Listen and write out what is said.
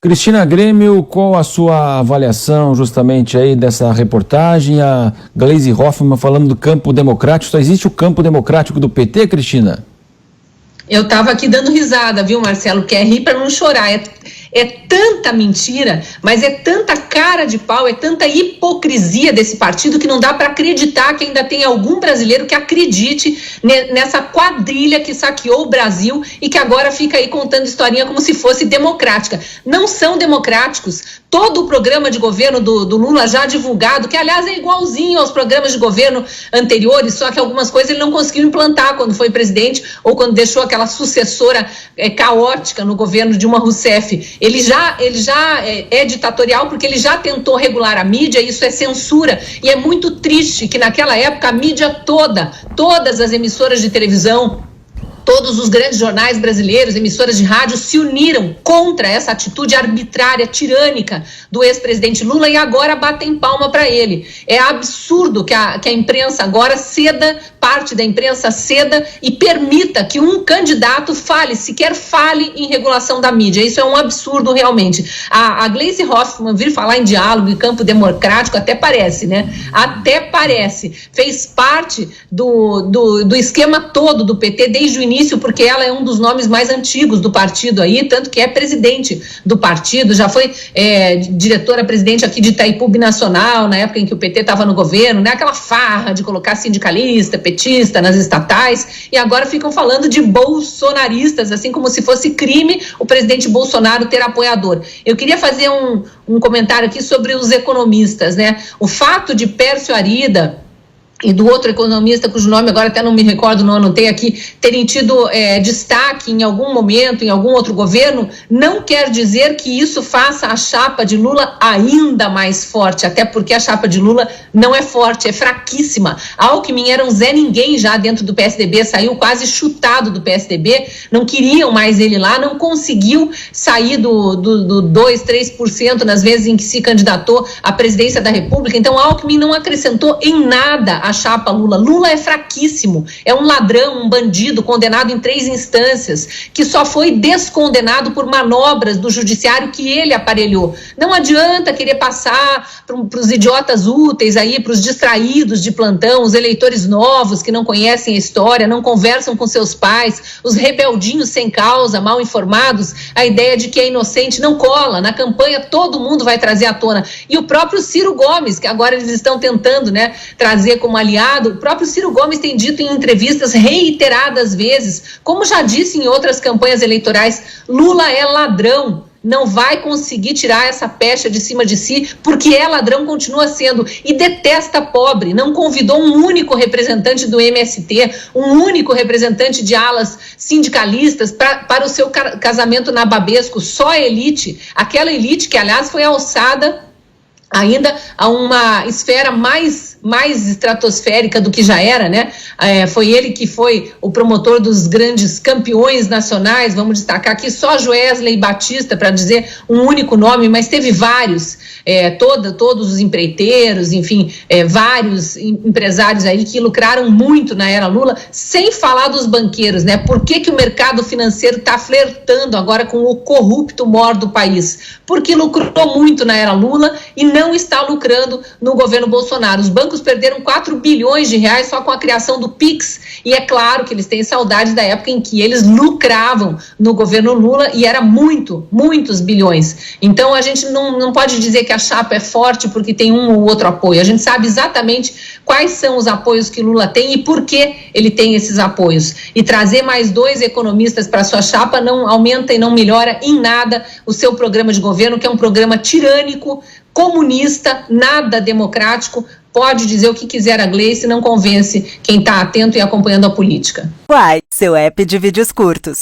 Cristina Grêmio, qual a sua avaliação justamente aí dessa reportagem? A Gleisi Hoffmann falando do campo democrático. Só existe o campo democrático do PT, Cristina? Eu estava aqui dando risada, viu, Marcelo? Quer rir para não chorar. É tanta mentira, mas é tanta cara de pau, é tanta hipocrisia desse partido que não dá para acreditar que ainda tem algum brasileiro que acredite nessa quadrilha que saqueou o Brasil e que agora fica aí contando historinha como se fosse democrática. Não são democráticos. Todo o programa de governo do Lula já divulgado, que aliás é igualzinho aos programas de governo anteriores, só que algumas coisas ele não conseguiu implantar quando foi presidente ou quando deixou aquela sucessora caótica no governo Dilma Rousseff. Ele já é ditatorial porque ele já tentou regular a mídia, isso é censura, e é muito triste que naquela época a mídia todas as emissoras de televisão, todos os grandes jornais brasileiros, emissoras de rádio, se uniram contra essa atitude arbitrária, tirânica do ex-presidente Lula e agora batem palma para ele. É absurdo que a imprensa agora ceda, parte da imprensa ceda e permita que um candidato sequer fale em regulação da mídia. Isso é um absurdo realmente. A Gleisi Hoffmann vir falar em diálogo e campo democrático até parece, né? Até parece. Fez parte do esquema todo do PT desde o início, porque ela é um dos nomes mais antigos do partido aí, tanto que é presidente do partido, já foi diretora-presidente aqui de Itaipu Binacional, na época em que o PT estava no governo, né? Aquela farra de colocar sindicalista, petista nas estatais, e agora ficam falando de bolsonaristas, assim como se fosse crime o presidente Bolsonaro ter apoiador. Eu queria fazer um comentário aqui sobre os economistas, né? O fato de Pércio Arida e do outro economista, cujo nome agora até não me recordo, não anotei aqui, terem tido destaque em algum momento, em algum outro governo, não quer dizer que isso faça a chapa de Lula ainda mais forte, até porque a chapa de Lula não é forte, é fraquíssima. Alckmin era um Zé Ninguém já dentro do PSDB, saiu quase chutado do PSDB, não queriam mais ele lá, não conseguiu sair do 2, 3% nas vezes em que se candidatou à presidência da República, então Alckmin não acrescentou em nada a chapa Lula. Lula é fraquíssimo, é um ladrão, um bandido condenado em 3 instâncias, que só foi descondenado por manobras do judiciário que ele aparelhou. Não adianta querer passar para os idiotas úteis aí, para os distraídos de plantão, os eleitores novos que não conhecem a história, não conversam com seus pais, os rebeldinhos sem causa, mal informados, a ideia de que é inocente não cola. Na campanha todo mundo vai trazer à tona. E o próprio Ciro Gomes, que agora eles estão tentando, né, trazer como aliado, o próprio Ciro Gomes tem dito em entrevistas reiteradas vezes, como já disse em outras campanhas eleitorais, Lula é ladrão, não vai conseguir tirar essa pecha de cima de si, porque é ladrão, continua sendo, e detesta pobre, não convidou um único representante do MST, um único representante de alas sindicalistas para o seu casamento na Babesco, só a elite, aquela elite que aliás foi alçada ainda a uma esfera mais estratosférica do que já era, né? Foi ele que foi o promotor dos grandes campeões nacionais, vamos destacar aqui só Joesley Batista, para dizer um único nome, mas teve vários, todos os empreiteiros, enfim, vários empresários aí que lucraram muito na era Lula, sem falar dos banqueiros, né? Por que o mercado financeiro está flertando agora com o corrupto maior do país? Porque lucrou muito na era Lula e não está lucrando no governo Bolsonaro. Os bancos perderam 4 bilhões de reais só com a criação do Pix, e é claro que eles têm saudade da época em que eles lucravam no governo Lula e era muitos bilhões. Então a gente não pode dizer que a chapa é forte porque tem um ou outro apoio. A gente sabe exatamente quais são os apoios que Lula tem e por que ele tem esses apoios. E trazer mais 2 economistas para sua chapa não aumenta e não melhora em nada o seu programa de governo, que é um programa tirânico, comunista, nada democrático. Pode dizer o que quiser a Gleisi, não convence quem está atento e acompanhando a política. Uai, seu app de vídeos curtos.